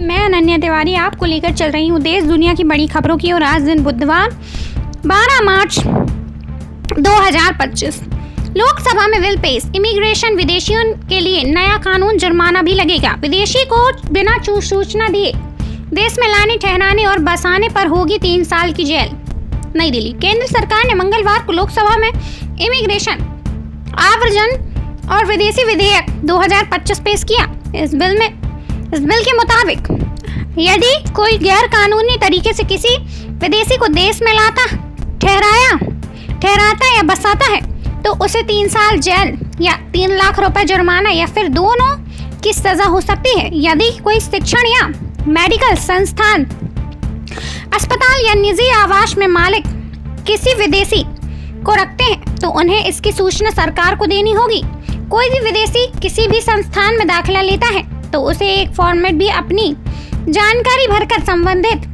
मैं अनन्या तिवारी आपको लेकर चल रही हूँ देश दुनिया की बड़ी खबरों की ओर। आज दिन बुधवार 12 मार्च 2025। लोकसभा में बिल पेश। इमिग्रेशन विदेशियों के लिए नया कानून, जुर्माना भी लगेगा। विदेशी को बिना सूचना दिए देश में लाने, ठहराने और बसाने पर होगी 3 साल की जेल। नई दिल्ली। केंद्र सरकार ने मंगलवार को लोकसभा में इमिग्रेशन, आव्रजन और विदेशी विधेयक 2025 पेश किया। इस बिल के मुताबिक यदि कोई गैर कानूनी तरीके से किसी विदेशी को देश में लाता, ठहराता या बसाता है तो उसे 3 साल जेल या 3 लाख रुपए जुर्माना या फिर दोनों की सजा हो सकती है। यदि कोई शिक्षण या मेडिकल संस्थान, अस्पताल या निजी आवास में मालिक किसी विदेशी को रखते हैं तो उन्हें इसकी सूचना सरकार को देनी होगी। कोई भी विदेशी किसी भी संस्थान में दाखिला लेता है तो उसे एक फॉर्मेट भी अपनी जानकारी भरकर संबंधित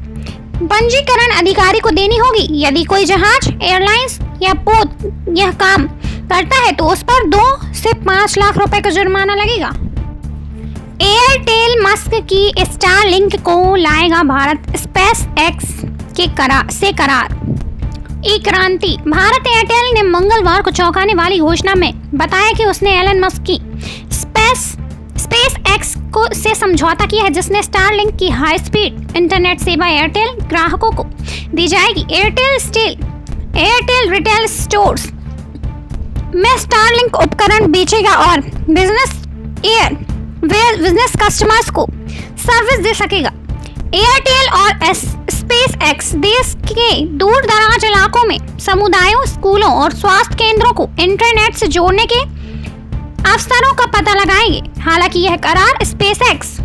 पंजीकरण अधिकारी को देनी होगी। यदि कोई जहाज, एयरलाइंस या पोत यह काम करता है तो उस पर 2 से 5 लाख रुपए का जुर्माना लगेगा। एयरटेल मस्क की स्टारलिंक को लाएगा भारत, स्पेस एक्स से करार। क्रांति। भारत एयरटेल ने मंगलवार को चौंकाने वाली घोषणा में बताया कि उसने एलन मस्क की स्पेस एक्स से समझौता किया है, जिसने स्टारलिंक की हाई स्पीड इंटरनेट सेवा एयरटेल ग्राहकों को दी जाएगी। एयरटेल रिटेल स्टोर्स में स्टारलिंक उपकरण बेचेगा और बिजनेस कस्टमर्स को सर्विस दे सकेगा। एयरटेल और स्पेस एक्स देश के दूर दराज इलाकों में समुदायों, स्कूलों और स्वास्थ्य केंद्रों को इंटरनेट से जोड़ने के अवसरों का पता लगाएंगे। हालांकि यह करार स्पेस एक्स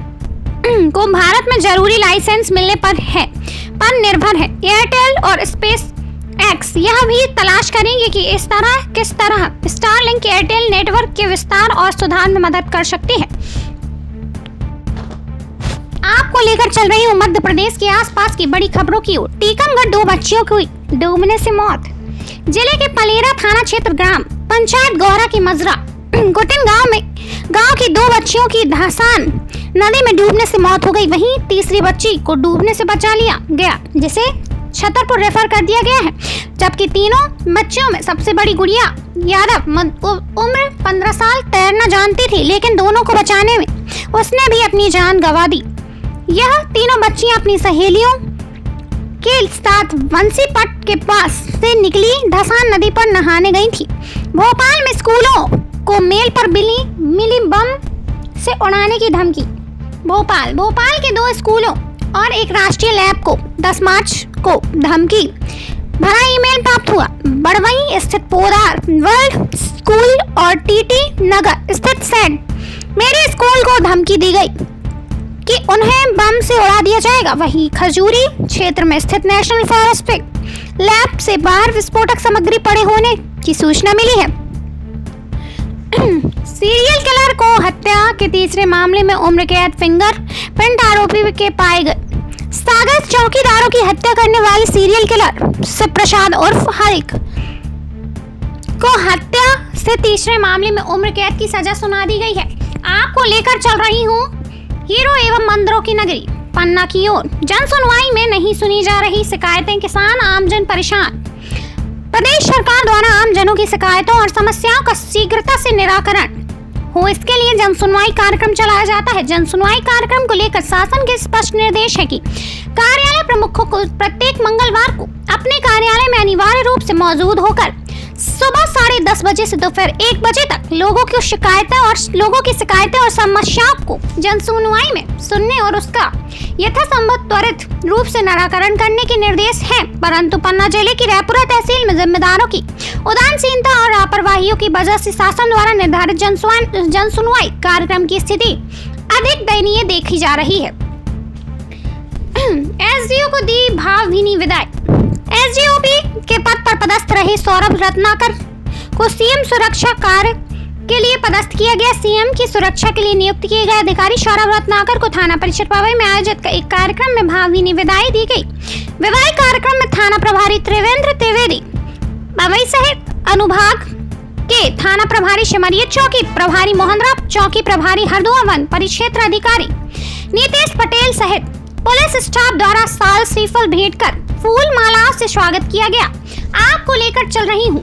को भारत में जरूरी लाइसेंस मिलने पर निर्भर है। एयरटेल और स्पेस एक्स यह भी तलाश करेंगे कि किस तरह स्टारलिंक एयरटेल नेटवर्क के विस्तार और सुधार में मदद कर सकती है। आपको लेकर चल रही हूँ मध्य प्रदेश के आसपास की बड़ी खबरों की ओर। टीकमगढ़ 2 बच्चियों की डूबने से मौत। जिले के पलेरा थाना क्षेत्र ग्राम पंचायत गौरा की मजरा गुटिन गांव की 2 बच्चियों की धसान नदी में डूबने से मौत हो गई। वहीं तीसरी बच्ची को डूबने से बचा लिया गया, जिसे छतरपुर रेफर कर दिया गया है। जबकि तीनों बच्चियों में सबसे बड़ी गुड़िया यादव उम्र 15 साल तैरना जानती थी, लेकिन दोनों को बचाने में उसने भी अपनी जान गंवा दी। यह तीनों बच्चियां अपनी सहेलियों के साथ बंसीपट के पास से निकली धसान नदी पर नहाने गई थी। भोपाल में स्कूलों को मेल पर मिली बम से उड़ाने की धमकी। भोपाल के 2 स्कूलों और एक राष्ट्रीय लैब को 10 मार्च को धमकी भरा ईमेल प्राप्त हुआ। बड़वई स्थित पोदार वर्ल्ड स्कूल और टीटी नगर स्थित सेंट मेरी स्कूल को धमकी दी गई कि उन्हें बम से उड़ा दिया जाएगा। वहीं खजूरी क्षेत्र में स्थित नेशनल फॉरेस्ट्री लैब से बाहर विस्फोटक सामग्री पड़े होने की सूचना मिली है। सीरियल किलर को हत्या के तीसरे मामले में उम्र कैद फिंगरप्रिंट आरोपी के पाए गए। सागर चौकीदारों की हत्या करने वाले सीरियल किलर शिवप्रसाद उर्फ हल्क को हत्या से तीसरे मामले में उम्र कैद की सजा सुना दी गई है। आपको लेकर चल रही हूँ हीरो एवं मंदिरों की नगरी पन्ना की ओर। जन सुनवाई में नहीं सुनी जा रही शिकायतें, किसान आमजन परेशान। प्रदेश सरकार द्वारा आमजनों की शिकायतों और समस्याओं का शीघ्रता से निराकरण हो, इसके लिए जन सुनवाई कार्यक्रम चलाया जाता है। जन सुनवाई कार्यक्रम को लेकर शासन के स्पष्ट निर्देश है कि कार्यालय प्रमुखों को प्रत्येक मंगलवार को अपने कार्यालय में अनिवार्य रूप से मौजूद होकर सुबह 10:30 बजे से दोपहर 1 बजे तक लोगों की शिकायतें और समस्याओं को जन सुनवाई में सुनने और उसका यथासंभव त्वरित रूप से निराकरण करने के निर्देश हैं। परंतु पन्ना जिले की रायपुरा तहसील में जिम्मेदारों की उदासीनता और लापरवाहियों की वजह से शासन द्वारा निर्धारित जन सुनवाई कार्यक्रम की स्थिति अधिक दयनीय देखी जा रही है। एसडीओ को दी भावभीनी विदाई। एसडीओपी के पद पर पदस्थ रहे सौरभ रत्नाकर को सीएम सुरक्षा कार्य के लिए पदस्थ किया गया। सीएम की सुरक्षा के लिए नियुक्त किए गए अधिकारी सौरभ रत्नाकर को थाना परिषद पवई में आयोजित एक कार्यक्रम में भावभीनी विदाई दी गई। विदाई कार्यक्रम में थाना प्रभारी त्रिवेंद्र त्रिवेदी, पवई सहित अनुभाग के थाना प्रभारी सिमरिया, चौकी प्रभारी मोहनराव, चौकी प्रभारी हरदुआ वन परिक्षेत्र अधिकारी नीतीश पटेल सहित पुलिस स्टाफ द्वारा साल श्रीफल भेंट कर फूल मालाओं से स्वागत किया गया। आपको लेकर चल रही हूँ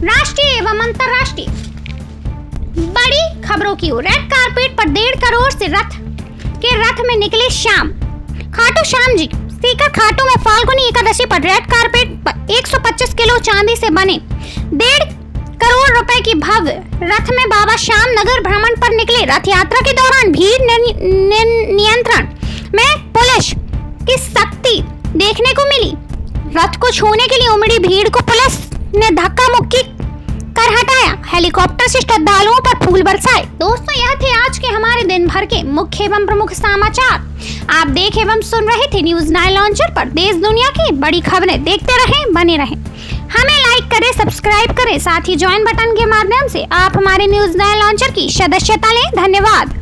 राष्ट्रीय एवं अंतर्राष्ट्रीय बड़ी खबरों की ओर। रेड कारपेट पर 1.5 करोड़ से रथ में निकले श्याम खाटू श्याम जी। सीकर खाटू में फाल्गुनी एकादशी पर रेड कारपेट पर 125 किलो चांदी से बने 1.5 करोड़ रुपए की भव्य रथ में बाबा श्याम नगर भ्रमण पर निकले। रथ यात्रा के दौरान भीड़ नियंत्रण में पुलिस की सख्ती देखने को मिली। रथ को छूने के लिए उमड़ी भीड़ को पुलिस ने धक्का मुक्की कर हटाया। हेलीकॉप्टर से श्रद्धालुओं पर फूल बरसाए। दोस्तों, यह थे आज के हमारे दिन भर के मुख्य एवं प्रमुख समाचार। आप देख एवं सुन रहे थे न्यूज 9 लॉन्चर पर देश दुनिया की बड़ी खबरें। देखते रहें, बने रहें। हमें लाइक करें, सब्सक्राइब करें, साथ ही ज्वाइन बटन के माध्यम से आप हमारे न्यूज 9 लॉन्चर की सदस्यता लें। धन्यवाद।